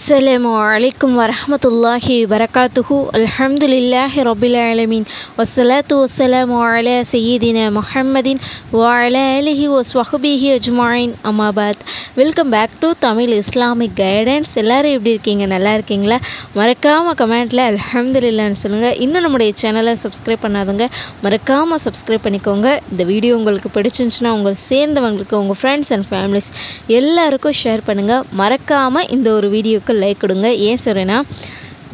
Assalamualaikum warahmatullahi wabarakatuh. Alhamdulillahi rabbil alamin. Wassalatu wassalamu ala sayyidina Muhammadin wa ala alihi wa sahbihi ajma'in. Amma ba'd. Welcome back to Tamil Islamic Guidance. எல்லாரும் எப்படி இருக்கீங்க? நல்லா இருக்கீங்களா? மறக்காம கமெண்ட்ல அல்ஹம்துலில்லாஹ்னு சொல்லுங்க. இன்னும் நம்முடைய சேனலை சப்ஸ்கிரைப் பண்ணாதவங்க மறக்காம சப்ஸ்கிரைப் பண்ணிக்கோங்க. இந்த வீடியோ உங்களுக்கு பிடிச்சிருந்துச்சுன்னா உங்க சேர்ந்தவங்களுக்கு உங்க ஃப்ரெண்ட்ஸ் அண்ட் ஃபேமிலிஸ் எல்லாருக்கும் ஷேர் பண்ணுங்க. மறக்காம இந்த ஒரு வீடியோக்கு லைக் கொடுங்க. ஏன் சொல்கிறேன்னா,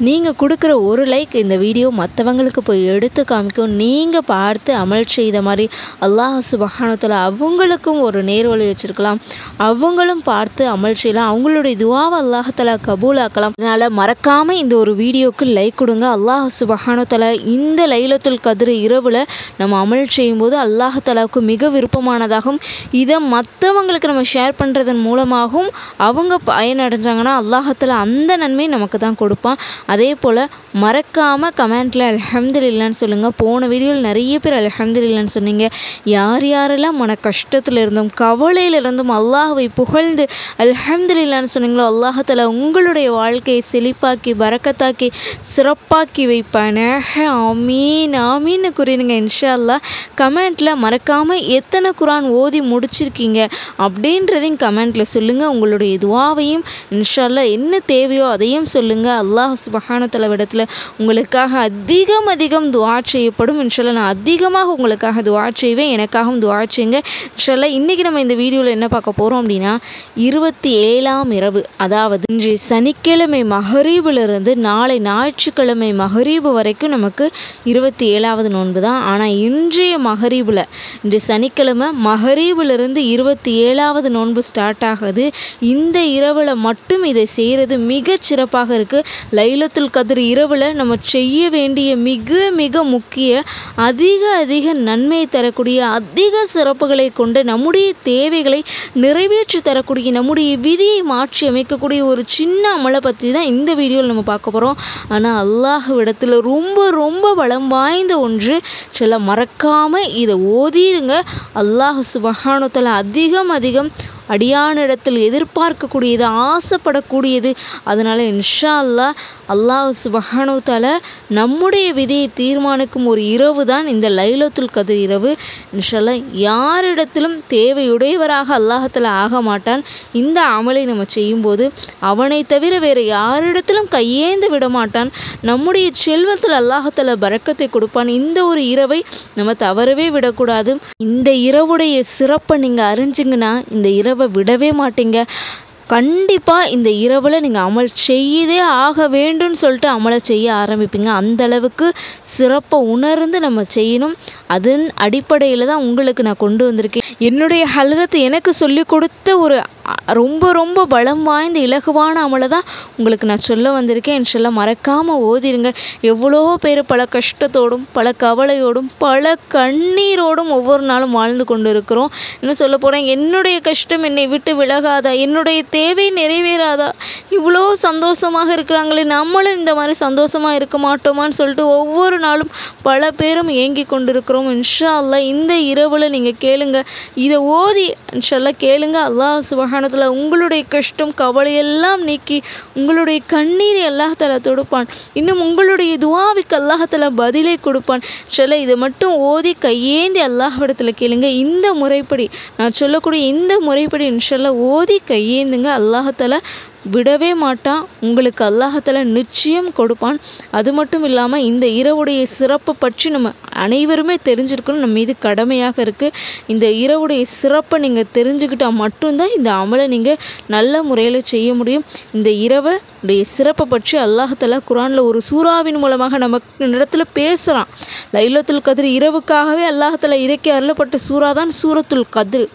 நீங்கள் கொடுக்குற ஒரு லைக் இந்த வீடியோ மற்றவங்களுக்கு போய் எடுத்து காமிக்கும். நீங்கள் பார்த்து அமல் செய்த மாதிரி அல்லாஹ் சுப்ஹானஹு வ தஆலா அவங்களுக்கும் ஒரு நேர்வழி வச்சுருக்கலாம். அவங்களும் பார்த்து அமல் செய்யலாம். அவங்களுடைய துஆவை அல்லாஹ் தஆலா கபூலாக்கலாம். அதனால் மறக்காமல் இந்த ஒரு வீடியோக்கு லைக் கொடுங்க. அல்லாஹ் சுப்ஹானஹு வ தஆலா இந்த லைலத்துல் கத்ர் இரவில் நம்ம அமல் செய்யும்போது அல்லாஹ் தஆலாவுக்கு மிக விருப்பமானதாகவும் இதை மற்றவங்களுக்கு நம்ம ஷேர் பண்ணுறதன் மூலமாகவும் அவங்க பயனடைஞ்சாங்கன்னா அல்லாஹ் தஆலா அந்த நன்மை நமக்கு தான் கொடுப்பான். அதே போல் மறக்காமல் கமெண்ட்டில் அல்ஹம்துலில்லாஹ்னு சொல்லுங்கள். போன வீடியோவில் நிறைய பேர் அல்ஹம்துலில்லாஹ்னு சொன்னீங்க. யார் யாரெல்லாம் மன கஷ்டத்தில் இருந்தும் கவலையில் இருந்தும் அல்லாஹ்வை புகழ்ந்து அல்ஹம்துலில்லாஹ்னு சொன்னீங்களோ அல்லாஹ் தஆலா உங்களுடைய வாழ்க்கையை செழிப்பாக்கி பரக்கத்தாக்கி சிறப்பாக்கி வைப்பானாக. ஆமீன் ஆமீன்னு கூறினுங்க இன்ஷா அல்லாஹ். கமெண்ட்டில் மறக்காமல் எத்தனை குர்ஆன் ஓதி முடிச்சிருக்கீங்க அப்படின்றதையும் கமெண்ட்டில் சொல்லுங்கள். உங்களுடைய துஆவையும் இன்ஷா அல்லாஹ் என்ன தேவையோ அதையும் சொல்லுங்கள். அல்லாஹ் சுப்ஹானஹு வ தஆலா இடத்துல உங்களுக்காக அதிகம் துஆ செய்யப்படும். இன்ஷா அல்லாஹ் நான் அதிகமாக உங்களுக்காக துஆ செய்வேன். எனக்காகவும் துஆ செய்யுங்க இன்ஷா அல்லாஹ். இன்றைக்கி நம்ம இந்த வீடியோவில் என்ன பார்க்க போகிறோம் அப்படின்னா, 27ஆம் இரவு, அதாவது இன்று சனிக்கிழமை மகரீபிலிருந்து நாளை ஞாயிற்றுக்கிழமை மகரீபு வரைக்கும் நமக்கு 27ஆவது நோன்பு தான். ஆனால் இன்றைய மகரீபில், இன்று சனிக்கிழமை மகரீபிலிருந்து 27ஆவது நோன்பு ஸ்டார்ட் ஆகுது. இந்த இரவில் மட்டும் இதை செய்கிறது மிகச் சிறப்பாக இருக்குது. லைலத்துல் கத்ர் இரவில் நம்ம செய்ய வேண்டிய மிக முக்கிய அதிக நன்மையை தரக்கூடிய அதிக சிறப்புகளை கொண்டு நம்முடைய தேவைகளை நிறைவேற்றி தரக்கூடிய நம்முடைய விதியை மாற்றி அமைக்கக்கூடிய ஒரு சின்ன அமலை பற்றி தான் இந்த வீடியோவில் நம்ம பார்க்க போகிறோம். ஆனால் அல்லாஹ்விடத்தில் ரொம்ப பலம் வாய்ந்த ஒன்று. சில மறக்காமல் இதை ஓதிருங்க. அல்லாஹ் சுப்ஹானஹு வ தஆலா அதிகம் அடியானிடத்தில் எதிர்பார்க்கக்கூடியது ஆசைப்படக்கூடியது. அதனால் இன்ஷா அல்லாஹ் அல்லாஹ் சுப்ஹானஹு வ தஆலா நம்முடைய விதியை தீர்மானிக்கும் ஒரு இரவு தான் இந்த லைலத்துல் கத்ர் இரவு. இன்ஷா அல்லாஹ் யாரிடத்திலும் தேவையுடையவராக அல்லாஹ் தஆலா ஆக மாட்டான். இந்த அமலை நம்ம செய்யும்போது அவனை தவிர வேறு யாரிடத்திலும் கையேந்து விட மாட்டான். நம்முடைய செல்வத்தில் அல்லாஹ் தஆலா பரக்கத்தை கொடுப்பான். இந்த ஒரு இரவை நம்ம தவறவே விடக்கூடாது. இந்த இரவுடைய சிறப்பை நீங்கள் அறிஞ்சிங்கன்னா இந்த இரவை விடவே மாட்டீங்க. கண்டிப்பாக இந்த இரவில் நீங்கள் அமல் செய்யதே ஆக வேண்டும்னு சொல்லிட்டு அமலை செய்ய ஆரம்பிப்பீங்க. அந்தளவுக்கு சிறப்பை உணர்ந்து நம்ம செய்யணும். அதன் அடிப்படையில் தான் உங்களுக்கு நான் கொண்டு வந்திருக்கேன். என்னுடைய ஹலரத் எனக்கு சொல்லி கொடுத்த ஒரு ரொம்ப பலம் வாய்ந்த இலகுவான அமலை தான் உங்களுக்கு நான் சொல்ல வந்திருக்கேன். இன்ஷா மறக்காமல் ஓதிருங்க. எவ்வளோ பேர் பல கஷ்டத்தோடும் பல கவலையோடும் பல கண்ணீரோடும் ஒவ்வொரு நாளும் வாழ்ந்து கொண்டு இருக்கிறோம். இன்னும் சொல்ல போகிறேன், என்னுடைய கஷ்டம் என்னை விட்டு விலகாதா, என்னுடைய தேவை நிறைவேறாதா, இவ்வளோ சந்தோஷமாக இருக்கிறாங்களே, நம்மளும் இந்த மாதிரி சந்தோஷமாக இருக்க மாட்டோமான்னு சொல்லிட்டு ஒவ்வொரு நாளும் பல பேரும் ஏங்கி கொண்டிருக்கிறோம். இன்ஷா அல்லாஹ் இந்த இரவில் நீங்கள் கேளுங்க. இதை ஓதி இன்ஷா அல்லாஹ் கேளுங்க. அல்லாஹ் சுப்ஹானஹு வ தஆலா உங்களுடைய கஷ்டம் கவலையெல்லாம் நீக்கி உங்களுடைய கண்ணீரை அல்லாஹ் தஆலா தொடுப்பான். இன்னும் உங்களுடைய துஆவுக்கு அல்லாஹ் தஆலா பதிலை கொடுப்பான். இன்ஷா அல்லாஹ் இதை மட்டும் ஓதி கையேந்தி அல்லாஹ்விடத்தில் கேளுங்க. இந்த முறைப்படி நான் சொல்லக்கூடிய இந்த முறைப்படி இன்ஷா அல்லாஹ் ஓதி கையேந்துங்க. அல்லாஹ் தஆலா விடவே மாட்டான். உங்களுக்கு அல்லாஹ் தஆலா நிச்சயம் கொடுப்பான். அது மட்டும் இல்லாமல் இந்த இரவுடைய சிறப்பை பற்றி நம்ம அனைவருமே தெரிஞ்சிருக்கணும். நம்ம மீது கடமையாக இருக்குது. இந்த இரவுடைய சிறப்பை நீங்கள் தெரிஞ்சுக்கிட்டால் மட்டும்தான் இந்த அமலை நீங்கள் நல்ல முறையில் செய்ய முடியும். இந்த இரவுடைய சிறப்பை பற்றி அல்லாஹ் தஆலா குர்ஆனில் ஒரு சூறாவின் மூலமாக நமக்கு இடத்துல பேசுகிறான். லைலத்துல் கத்ர் இரவுக்காகவே அல்லாஹ் தஆலா இறக்கி அருளப்பட்ட சூறா தான் சூரத்துல் கத்ர்.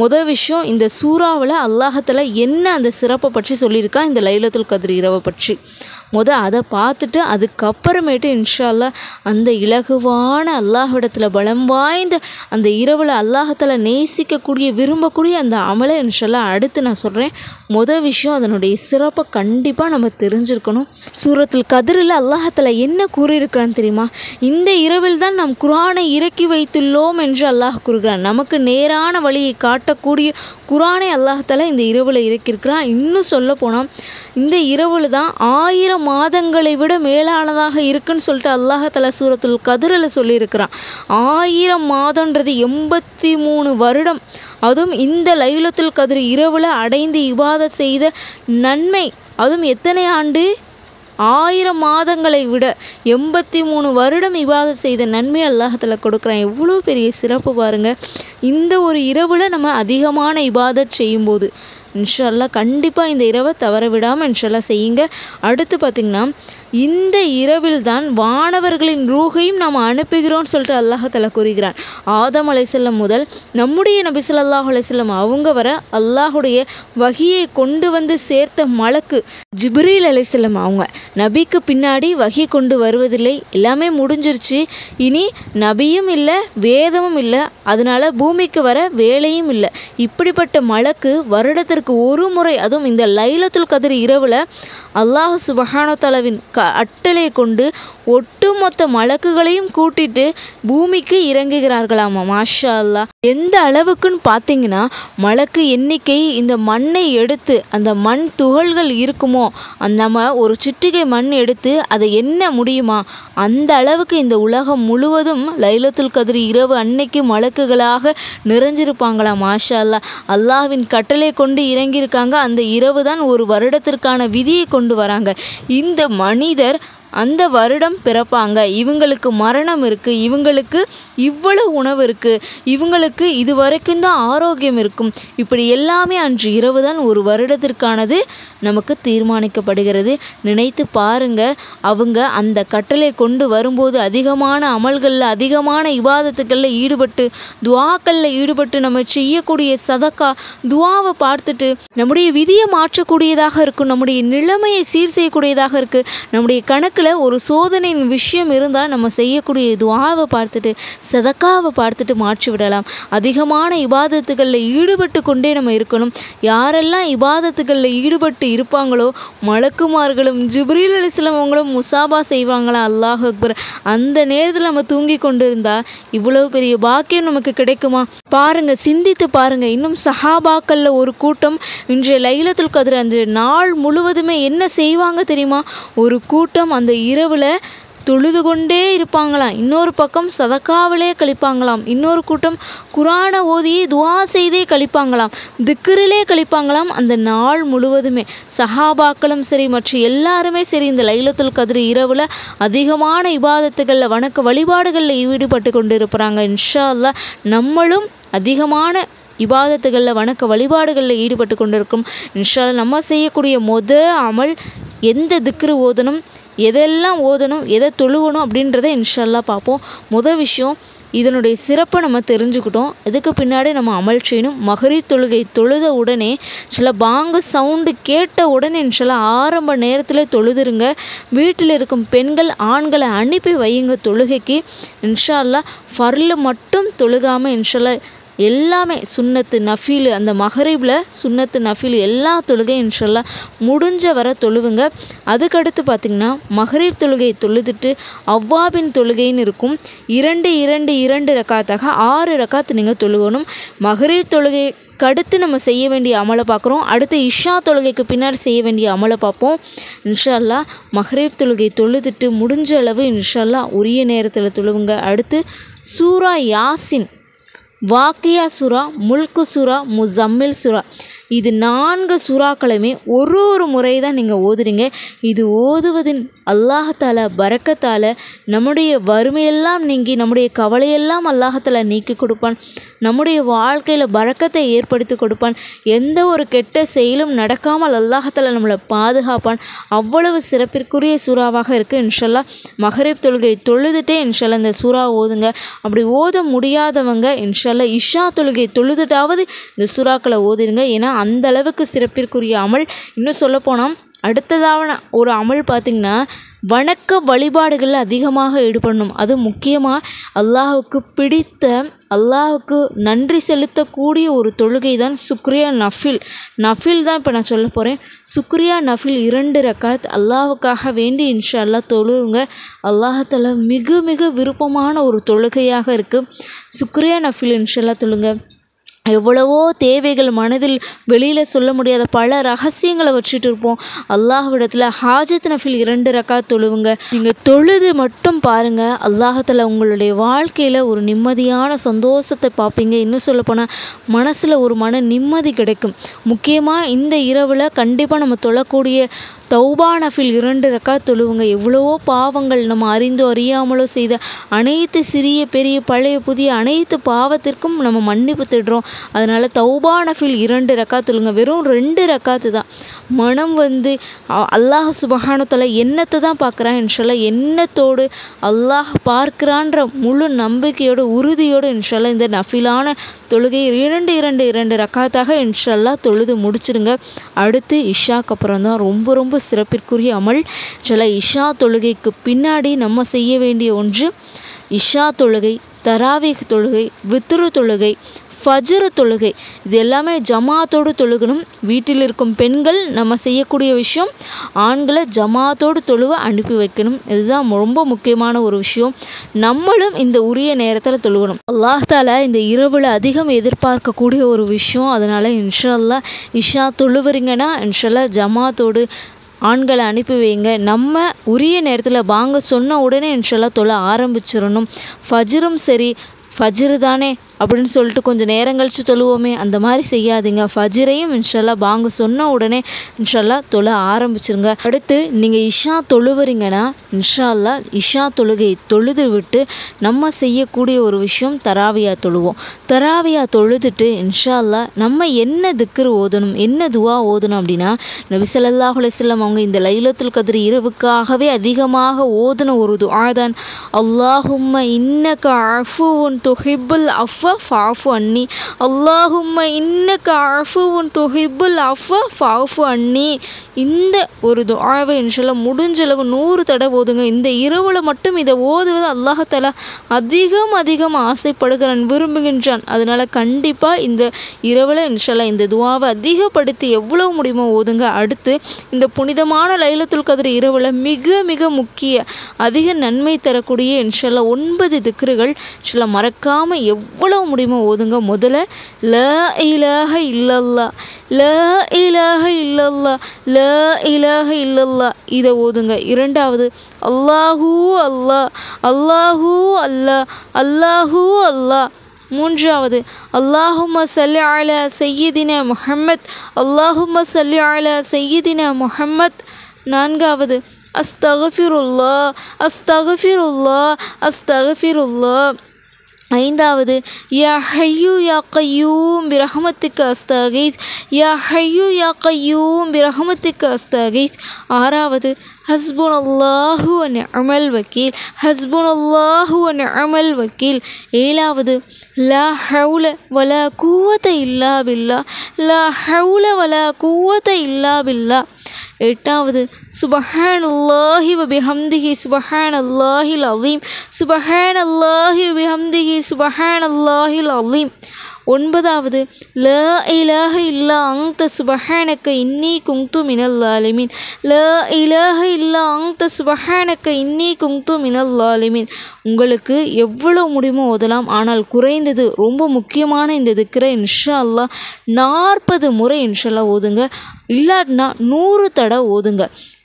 முதல் விஷயம், இந்த சூறாவில் அல்லாஹ் தஆலா என்ன அந்த சிறப்பை பற்றி சொல்லியிருக்கா இந்த லைலத்துல் கத்ர் இரவை பற்றி அதை பார்த்துட்டு அதுக்கப்புறமேட்டு இன்ஷா அல்லாஹ் அந்த இலகுவான அல்லாஹ்விடத்தில் பலம் வாய்ந்த அந்த இரவில் அல்லாஹ் தஆலா நேசிக்கக்கூடிய விரும்பக்கூடிய அந்த அமலை இன்ஷா அல்லாஹ் அடுத்து நான் சொல்கிறேன். முதல் விஷயம், அதனுடைய சிறப்பை கண்டிப்பாக நம்ம தெரிஞ்சிருக்கணும். சூரத்துல் கத்ரில் அல்லாஹ் தஆலா என்ன கூறியிருக்கிறான்னு தெரியுமா? இந்த இரவில் தான் நாம் குர்ஆனை இறக்கி வைத்துள்ளோம் என்று அல்லாஹ் கூறுகிறான். நமக்கு நேரான வழியை காட்டக்கூடிய குர்ஆனை அல்லாஹ் தஆலா இந்த இரவில் இறக்கியிருக்கிறான். இன்னும் சொல்ல போனால் இந்த இரவில் தான் 1000 மாதங்களை விட மேலானதாக இருக்குன்னு சொல்லிட்டு அல்லாஹ் தஆலா சூரத்துல் கத்ரில் சொல்லியிருக்கிறான். 1000 மாதன்றது 83 வருடம். அதுவும் இந்த லைலத்துல் கத்ர் இரவில் அடைந்து இபாதத் செய்த நன்மை, அதுவும் எத்தனை ஆண்டு? 1000 மாதங்களை விட 83 வருடம் இபாதத் செய்த நன்மை அல்லாஹ் தஆலா கொடுக்குறான். எவ்வளோ பெரிய சிறப்பு பாருங்கள். இந்த ஒரு இரவில் நம்ம அதிகமான இபாதத் செய்யும்போது இன்ஷா அல்லாஹ் கண்டிப்பாக இந்த இரவை தவற விடாமல் இன்ஷா அல்லாஹ் செய்யுங்க. அடுத்து பார்த்திங்கன்னா இந்த இரவில் தான் வானவர்களின் ரூஹையும் நாம் அனுப்புகிறோம்னு சொல்லிட்டு அல்லாஹ் தஆலா கூறுகிறான். ஆதம் அலைஹிஸ்ஸலாம் முதல் நம்முடைய நபி ஸல்லல்லாஹு அலைஹி வஸல்லம் அவங்க வர அல்லாஹுடைய வஹியை கொண்டு வந்து சேர்த்த மலக்கு ஜிப்ரீல் அலைஹிஸ்ஸலாம் அவங்க. நபிக்கு பின்னாடி வஹி கொண்டு வருவதில்லை, எல்லாமே முடிஞ்சிருச்சு. இனி நபியும் இல்லை, வேதமும் இல்லை, அதனால பூமிக்கு வர வேலையும் இல்லை. இப்படிப்பட்ட மலக்கு வருடத்திற்கு ஒரு முறை, அதுவும் இந்த லைலத்துல் கத்ர் இரவில் அல்லாஹ் சுப்ஹானஹு வ தஆலாவின் அட்டளையை கொண்டு ஒட்டுமொத்த மலக்குகளையும் கூட்டிட்டு பூமிக்கு இறங்குகிறார்களாமா. மாஷா அல்லாஹ். எந்த அளவுக்குன்னு பார்த்தீங்கன்னா மலக்கு எண்ணிக்கை இந்த மண்ணை எடுத்து, அந்த மண் துகள்கள் இருக்குமோ, நம்ம ஒரு சிட்டிகை மண் எடுத்து அதை எண்ண முடியுமா, அந்த அளவுக்கு இந்த உலகம் முழுவதும் லைலத்துல் கத்ர் இரவு அன்னைக்கு மலக்குகளாக நிறைஞ்சிருப்பாங்களாம். மாஷா அல்லாஹ். அல்லாஹ்வின் கட்டளை கொண்டு இறங்கியிருக்காங்க. அந்த இரவு தான் ஒரு வருடத்திற்கான விதியை கொண்டு வராங்க. இந்த மனிதர் அந்த வருடம் பிறப்பாங்க, இவங்களுக்கு மரணம் இருக்குது, இவங்களுக்கு இவ்வளவு உணவு இருக்குது, இவங்களுக்கு இது வரைக்கும் தான் ஆரோக்கியம் இருக்கும், இப்படி எல்லாமே அன்று இரவு தான் ஒரு வருடத்திற்கானது நமக்கு தீர்மானிக்கப்படுகிறது. நினைத்து பாருங்க, அவங்க அந்த கட்டளை கொண்டு வரும்போது அதிகமான அமல்களில், அதிகமான இபாதத்துக்களில் ஈடுபட்டு, துவாக்களில் ஈடுபட்டு, நம்ம செய்யக்கூடிய சதக்கா துவாவை பார்த்துட்டு நம்முடைய விதியை மாற்றக்கூடியதாக இருக்கும், நம்முடைய நிலைமையை சீர் செய்யக்கூடியதாக இருக்குது. நம்முடைய கணக்கில் ஒரு சோதனையின் விஷயம் இருந்தால் நம்ம செய்யக்கூடிய துவாவை பார்த்துட்டு, சதக்காவை பார்த்துட்டு மாற்றி விடலாம். அதிகமான இபாதத்துகளில் ஈடுபட்டு கொண்டே நம்ம இருக்கணும். யாரெல்லாம் இபாதத்துகளில் ஈடுபட்டு இருப்பாங்களோ மலக்குமார்களும் ஜிப்ரீல் அலைஹிஸ்ஸலாம் அவங்களும் முசாபா செய்வாங்களா. அல்லாஹ் அக்பர். அந்த நேரத்தில் நம்ம தூங்கி கொண்டு இருந்தால் இவ்வளவு பெரிய பாக்கியம் நமக்கு கிடைக்குமா? பாருங்க, சிந்தித்து பாருங்க. இன்னும் சஹாபாக்களில் ஒரு கூட்டம் இன்றைய லைலத்துல் கத்ர் அந்த நாள் முழுவதுமே என்ன செய்வாங்க தெரியுமா? ஒரு கூட்டம் அந்த இரவில் தொழுது கொண்டே இருப்பாங்களாம், இன்னொரு பக்கம் சதக்காவிலே கழிப்பாங்களாம், இன்னொரு கூட்டம் குரானை ஓதியே துவா செய்தே கழிப்பாங்களாம், திக்ரிலே கழிப்பாங்களாம். அந்த நாள் முழுவதுமே சஹாபாக்களும் சரி, மற்ற எல்லாருமே சரி, இந்த லைலத்துல் கத்ர் இரவில் அதிகமான இபாதத்துகளில், வணக்க வழிபாடுகளில் ஈடுபட்டு கொண்டு இருப்பாங்க. இன்ஷா அல்லாஹ் நம்மளும் அதிகமான இபாதத்துகளில், வணக்க வழிபாடுகளில் ஈடுபட்டு கொண்டிருக்கும். இன்ஷா அல்லாஹ் நம்ம செய்யக்கூடிய அமல் எந்த திக்ரு ஓதணும், எதெல்லாம் ஓதணும், எதை தொழுவணும் அப்படின்றத இன்ஷா அல்லாஹ் பார்ப்போம். விஷயம் இதனுடைய சிறப்பை நம்ம தெரிஞ்சுக்கிட்டோம். இதுக்கு பின்னாடி நம்ம அமல் செய்யணும். மக்ரிப் தொழுகை தொழுத உடனே சில பாங்கு சவுண்டு கேட்ட உடனே இன்ஷா அல்லாஹ் ஆரம்ப நேரத்தில் தொழுதுருங்க. வீட்டில் இருக்கும் பெண்கள் ஆண்களை அனுப்பி வையுங்க தொழுகைக்கு. இன்ஷா அல்லாஹ் ஃபர்லு மட்டும் தொழுகாமல் இன்ஷா அல்லாஹ் எல்லாமே சுன்னத்து நஃபீல், அந்த மகரிபில் சுன்னத்து நஃபீல் எல்லா தொழுகையும் இன்ஷா அல்லாஹ் முடிஞ்ச வர தொழுவுங்க. அதுக்கடுத்து பார்த்திங்கன்னா மகரிப் தொழுகை தொழுதுட்டு அவ்வாபின் தொழுகைன்னு இருக்கும். 2 ரக்காத்தாக 6 ரக்காத் நீங்கள் தொழுகணும். மகரிப் தொழுகை அடுத்து நம்ம செய்ய வேண்டிய அமலை பார்க்குறோம். அடுத்து இஷா தொழுகைக்கு பின்னாடி செய்ய வேண்டிய அமலை பார்ப்போம். இன்ஷா அல்லாஹ் மக்ரிப் தொழுகை தொழுதுட்டு முடிஞ்ச அளவு இன்ஷா அல்லாஹ் உரிய நேரத்தில் தொழுவுங்க. அடுத்து சூரா யாசின், வாக்கியா சூரா, முல்கு சூரா, முஸம்மில் சூரா, இது 4 சூறாக்களுமே ஒரு முறை தான் நீங்கள் ஓதுறீங்க. இது ஓதுவதின் அல்லாஹ் தஆலா பரக்கத்தால் நம்முடைய வறுமையெல்லாம் நீங்கி, நம்முடைய கவலையெல்லாம் அல்லாஹ் தஆலா நீக்கி கொடுப்பான். நம்முடைய வாழ்க்கையில் பரக்கத்தை ஏற்படுத்தி கொடுப்பான். எந்த ஒரு கெட்ட செயலும் நடக்காமல் அல்லாஹ் தஆலா நம்மளை பாதுகாப்பான். அவ்வளவு சிறப்பிற்குரிய சூறாவாக இருக்குது. இன்ஷா அல்லாஹ் மக்ரிப் தொழுகை தொழுதுட்டே இன்ஷா அல்லாஹ் இந்த சூறா ஓதுங்க. அப்படி ஓத முடியாதவங்க இன்ஷா அல்லாஹ் இஷா தொழுகை தொழுதுட்டாவது இந்த சூறாக்களை ஓதிடுங்க. ஏன்னா அந்த அளவுக்கு சிறப்பிற்குரிய அமல். இன்னும் சொல்லப்போனால் அடுத்ததான ஒரு அமல் பார்த்திங்கன்னா வணக்க வழிபாடுகளில் அதிகமாக ஈடுபடணும். அது முக்கியமாக அல்லாஹுக்கு பிடித்த, அல்லாஹுக்கு நன்றி செலுத்தக்கூடிய ஒரு தொழுகை தான் சுக்ரியா நஃபில். நஃபில் தான் இப்போ நான் சொல்ல போகிறேன். சுக்ரியா நஃபில் 2 ரக்காத் அல்லாஹுக்காக வேண்டி இன்ஷா அல்லாஹ் தொழுவுங்க. அல்லாஹ் தஆலா மிக மிக விருப்பமான ஒரு தொழுகையாக இருக்குது. சுக்ரியா நஃபில் இன்ஷா அல்லாஹ் தொழுங்க. எவ்வளவோ தேவைகள் மனதில் வெளியில் சொல்ல முடியாத பல ரகசியங்களை வச்சுட்டு இருப்போம். அல்லாஹ்விடத்தில் ஹாஜத் நஃபில் 2 ரக்காத் தொழுவுங்க. நீங்கள் தொழுது மட்டும் பாருங்கள், அல்லாஹ்தாலா உங்களுடைய வாழ்க்கையில் ஒரு நிம்மதியான சந்தோஷத்தை பார்ப்பீங்க. இன்னும் சொல்லப்போனால் மனசில் ஒரு மன நிம்மதி கிடைக்கும். முக்கியமாக இந்த இரவில் கண்டிப்பாக நம்ம தொழக்கூடிய தௌபா நஃபில் 2 ரக்காத் தொழுவுங்க. எவ்வளவோ பாவங்கள் நம்ம அறிந்தோ அறியாமலோ செய்த அனைத்து சிறிய பெரிய பழைய புதிய அனைத்து பாவத்திற்கும் நம்ம மன்னிப்பு தேடுறோம். அதனால் தௌபா நஃபில் 2 ரக்காத் தொழுங்க. வெறும் 2 ரக்காத்து தான். மனம் வந்து அல்லாஹ் சுப்ஹானஹு வ தஆலா எண்ணத்தை தான் பார்க்குறான். இன்ஷால்லாஹ் எண்ணத்தோடு அல்லாஹ் பார்க்குறான்ற முழு நம்பிக்கையோடு உறுதியோடு இன்ஷால்லாஹ் இந்த நஃபிலான தொழுகை 2 ரக்காத்தாக இன்ஷால்லாஹ் தொழுது முடிச்சிடுங்க. அடுத்து இஷாக்கு அப்புறம் தான் ரொம்ப சிறப்பிற்குரிய அமல். இன்ஷால்லாஹ் இஷா தொழுகைக்கு பின்னாடி நம்ம செய்ய வேண்டிய ஒன்று இஷா தொழுகை, தராவீஹ் தொழுகை, வித்ரு தொழுகை, ஃபஜ்ர் தொழுகை. இது எல்லாமே ஜமாத்தோடு தொழுகணும். வீட்டில் இருக்கும் பெண்கள் நம்ம செய்யக்கூடிய விஷயம், ஆண்களை ஜமாத்தோடு தொழுவ அனுப்பி வைக்கணும். இதுதான் ரொம்ப முக்கியமான ஒரு விஷயம். நம்மளும் இந்த உரிய நேரத்தில் தொழுகணும். அல்லாஹ் தஆலா இந்த இரவில் அதிகம் எதிர்பார்க்கக்கூடிய ஒரு விஷயம். அதனால் இன்ஷா அல்லாஹ் இஷா தொழுவுறீங்கன்னா இன்ஷா அல்லாஹ் ஜமாத்தோடு ஆண்களை அனுப்பி வைங்க. நம்ம உரிய நேரத்தில் வாங்க சொன்ன உடனே இன்ஷால்லாஹ் தொழ ஆரம்பிச்சிடணும். ஃபஜ்ரும் சரி, ஃபஜ்ரு தானே அப்படின்னு சொல்லிட்டு கொஞ்சம் நேரம் கழித்து தொழுவோமே, அந்த மாதிரி செய்யாதீங்க. ஃபஜ்ரையும் இன்ஷால்லாஹ் வாங்க சொன்ன உடனே இன்ஷால்லாஹ் தொழ ஆரம்பிச்சிருங்க. அடுத்து நீங்கள் இஷா தொழுவுறீங்கன்னா இன்ஷால்லாஹ் இஷா தொழுகை தொழுது விட்டு நம்ம செய்யக்கூடிய ஒரு விஷயம் தராவியா தொழுவோம். தராவியா தொழுதுட்டு இன்ஷால்லாஹ் நம்ம என்ன திக்ர் ஓதணும், என்ன துவா ஓதணும் அப்படின்னா, நபி ஸல்லல்லாஹு அலைஹி வஸல்லம் அவங்க இந்த லைலத்துல் கத்ர் இரவுக்காகவே அதிகமாக ஓதுன ஒரு துஆ தான் அல்லாஹும்ம இன்னக அஃபுவுன் துஹிப்புல் அஃப ஃபஅஃபு அன்னி, அல்லாஹும்ம இன்னக அஃபுவுன் துஹிப்புல் அஃப ஃபஅஃபு அன்னி. இந்த ஒரு துஆவை இன்ஷால்லாஹ் முடிஞ்சளவு 100 தடவை ஓதுங்க. இந்த இரவில் மட்டும் இதை ஓதுவது அல்லாஹ் தஆலா அதிகம் ஆசைப்படுகிறான், விரும்புகின்றான். அதனால் கண்டிப்பாக இந்த இரவில் இன்ஷால்லாஹ் இந்த துஆவை அதிகப்படுத்தி எவ்வளோ முடியுமோ ஓதுங்க. அடுத்து இந்த புனிதமான லைலத்துல் கத்ர் இரவில் மிக முக்கிய அதிக நன்மை தரக்கூடிய இன்ஷால்லாஹ் 9 திக்ருகள் இன்ஷால்லாஹ் மறக்காமல் எவ்வளோ முடியுமோ ஓதுங்க. முதல்ல லா இலாஹ இல்லல்லாஹ், லா இலாஹ இல்லல்லாஹ், லா இலாஹ இல்லல்லாஹ் இதை ஓதுங்க. இரண்டாவது அல்லாஹூ அல்லாஹ், அல்லாஹூ அல்லாஹ், அல்லாஹூ அல்லாஹ். மூன்றாவது அல்லாஹும்ம ஸல்லி அலா சய்யிதினா முஹம்மத், அல்லாஹும்ம ஸல்லி அலா சய்யிதினா முஹம்மத். நான்காவது அஸ்தக்ஃபிருல்லாஹ், அஸ்தக்ஃபிருல்லாஹ், அஸ்தக்ஃபிருல்லாஹ். ஐந்தாவது யா ஹய்யூ யா கய்யூம் பிரஹ்மத்திக்க அஸ்தகீத், யா ஹய்யூ யா கய்யூம் பிரஹ்மத்திக்க அஸ்தகீத். ஆறாவது ஹஸ்புனல்லாஹு வ நிஅமல் வக்கீல், ஹஸ்புனல்லாஹு வ நிஅமல் வக்கீல். ஏழாவது லா ஹவுல வலா குவத இல்லா பில்லா, லா ஹவுல வலா குவத இல்லா பில்லா. எட்டாவது சுபஹானல்லாஹி வ பிஹம்திஹி சுபஹானல்லாஹில் அஸீம், சுபஹானல்லாஹி வ பிஹம்திஹி சுபஹானல்லாஹில் அஸீம். ஒன்பதாவது லா இலாஹ இல்லா அன்த சுபஹானக இன்னி குன்து மினல் ஸாலிமீன், லா இலாஹ இல்லா அன்த சுபஹானக இன்னி குன்து மினல் ஸாலிமீன். உங்களுக்கு எவ்வளோ முடியுமோ ஓதலாம். ஆனால் குறைந்தது ரொம்ப முக்கியமான இந்த திக்ரை இன்ஷா அல்லாஹ் 40 முறை இன்ஷா அல்லாஹ் ஓதுங்க. இல்லாட்டினா 100 தடவை ஓதுங்க.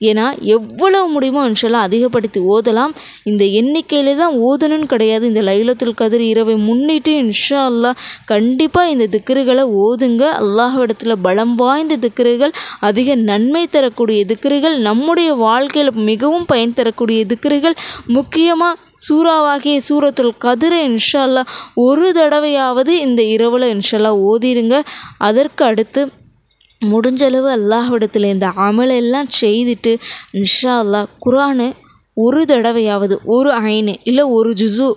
ஏன்னா எவ்வளோ முடியுமோ இன்ஷால்லாஹ் அதிகப்படுத்தி ஓதலாம். இந்த எண்ணிக்கையில் தான் ஓதணும்னு கிடையாது. இந்த லைலத்துல் கத்ர் இரவை முன்னிட்டு இன்ஷா அல்லாஹ் கண்டிப்பாக இந்த திக்ருகளை ஓதுங்க. அல்லாஹ்விடத்தில் பலம் வாய்ந்த திக்ருகள், அதிக நன்மை தரக்கூடிய திக்ருகள், நம்முடைய வாழ்க்கையில் மிகவும் பயன் தரக்கூடிய திக்ருகள். முக்கியமாக சூறாவாகிய சூரத்துல் கத்ரை இன்ஷா அல்லாஹ் ஒரு தடவையாவது இந்த இரவில் இன்ஷா அல்லாஹ் ஓதிருங்க. அதற்கு அடுத்து முடிஞ்சளவு அல்லாஹ்விடத்தில் இந்த அமலெல்லாம் செய்துட்டு இன்ஷா அல்லாஹ் குர்ஆனை ஒரு தடவையாவது, ஒரு ஐனு இல்லை ஒரு ஜுஸு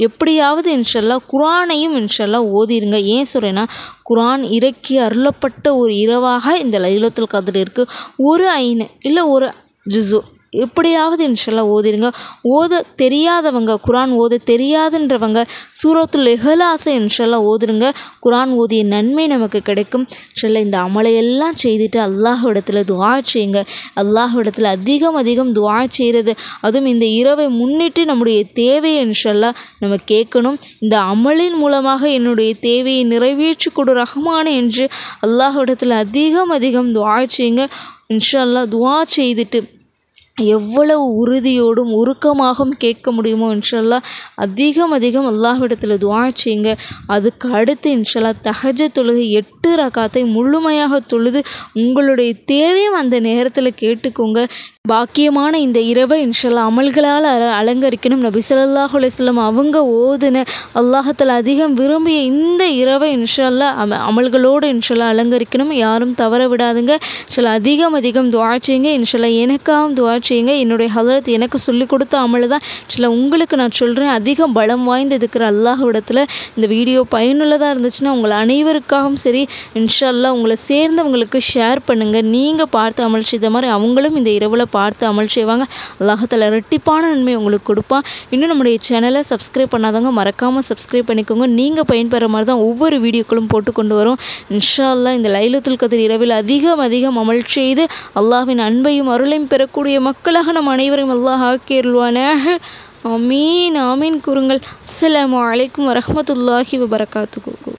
எப்படியாவது இன்ஷா அல்லாஹ் குர்ஆனையும் இன்ஷா அல்லாஹ் ஓதிருங்க. ஏன் சொல்கிறேன்னா, குர்ஆன் இறக்கி அருளப்பட்ட ஒரு இரவாக இந்த லைலத்துல் கத்ர் இருக்குது. ஒரு ஐனு இல்லை ஒரு ஜுஸு எப்படியாவது இன்ஷால்லா ஓதிடுங்க. ஓத தெரியாதவங்க, குரான் ஓத தெரியாதுன்றவங்க சூரத்துல் இஹ்லாஸை இன்ஷால்லா ஓதுருங்க. குரான் ஓதிய நன்மை நமக்கு கிடைக்கும். இன்ஷால்லா இந்த அமலையெல்லாம் செய்துட்டு அல்லாஹ்விடத்தில் துஆ செய்யுங்க. அல்லாஹ்விடத்தில் அதிகம் துஆ செய்கிறது, அதுவும் இந்த இரவை முன்னிட்டு நம்முடைய தேவையை இன்ஷால்லா நம்ம கேட்கணும். இந்த அமலின் மூலமாக என்னுடைய தேவையை நிறைவேற்றி கொடு ரஹ்மானே என்று அல்லாஹ்விடத்தில் அதிகம் துஆ செய்யுங்க. இன்ஷால்லா துஆ செய்துட்டு எவ்வளவு உறுதியோடும் உருக்கமாகவும் கேட்க முடியுமோ இன்ஷால்லா அதிகம் அல்லாஹ்விடத்தில் துஆ செய்யுங்க. அதுக்கு அடுத்து இன்ஷால்லா தஹஜ்ஜுத் தொழுகை 8 ரகாத்தை முழுமையாக தொழுது உங்களுடைய தேவையும் அந்த நேரத்தில் கேட்டுக்கோங்க. பாக்கியமான இந்த இரவை இன்ஷால்லா அமல்களால் அலங்கரிக்கணும். நபி ஸல்லல்லாஹு அலைஹி வஸல்லம் அவங்க ஓதுன அல்லாஹ்தாலா அதிகம் விரும்பிய இந்த இரவை இன்ஷால்லா அமல்களோடு இன்ஷால்லா அலங்கரிக்கணும். யாரும் தவற விடாதுங்க. இன்ஷால்லா அதிகம் துஆ செய்யுங்க. இன்ஷால்லா எனக்காகவும் துஆ செய்யுங்க. என்னுடைய ஹலரத் எனக்கு சொல்லிக் கொடுத்த அமல் தான் இன்ஷால்லா உங்களுக்கு நான் சொல்கிறேன். அதிகம் பலம் வாய்ந்து இருக்கிற அல்லாஹ்விடத்தில் இந்த வீடியோ பயனுள்ளதாக இருந்துச்சுன்னா உங்கள் அனைவருக்காகவும் சரி இன்ஷால்லா உங்களை சேர்ந்தவங்களுக்கு ஷேர் பண்ணுங்கள். நீங்கள் பார்த்து அமல் செய்த மாதிரி அவங்களும் இந்த இரவில் பார்த்து அமல் செய்வாங்க. அல்லாஹ்தாலா இரட்டிப்பான நன்மை உங்களுக்கு கொடுப்பான். இன்னும் நம்முடைய சேனலை சப்ஸ்கிரைப் பண்ணாதவங்க மறக்காமல் சப்ஸ்கிரைப் பண்ணிக்கோங்க. நீங்கள் பயன்பெற மாதிரி தான் ஒவ்வொரு வீடியோக்களும் போட்டு கொண்டு வரும். இன்ஷா அல்லாஹ் இந்த லைலத்துல் கத்ர் இரவில் அதிகம் அமல் செய்து அல்லாஹ்வின் அன்பையும் அருளையும் பெறக்கூடிய மக்களாக நம் அனைவரையும் அல்லாஹ் ஆக்கியருள்வானாக. ஆமீன் கூறுங்கள். அஸ்ஸலாமு அலைக்கும் வரஹ்மத்துல்லாஹி வபரகாத்துஹு.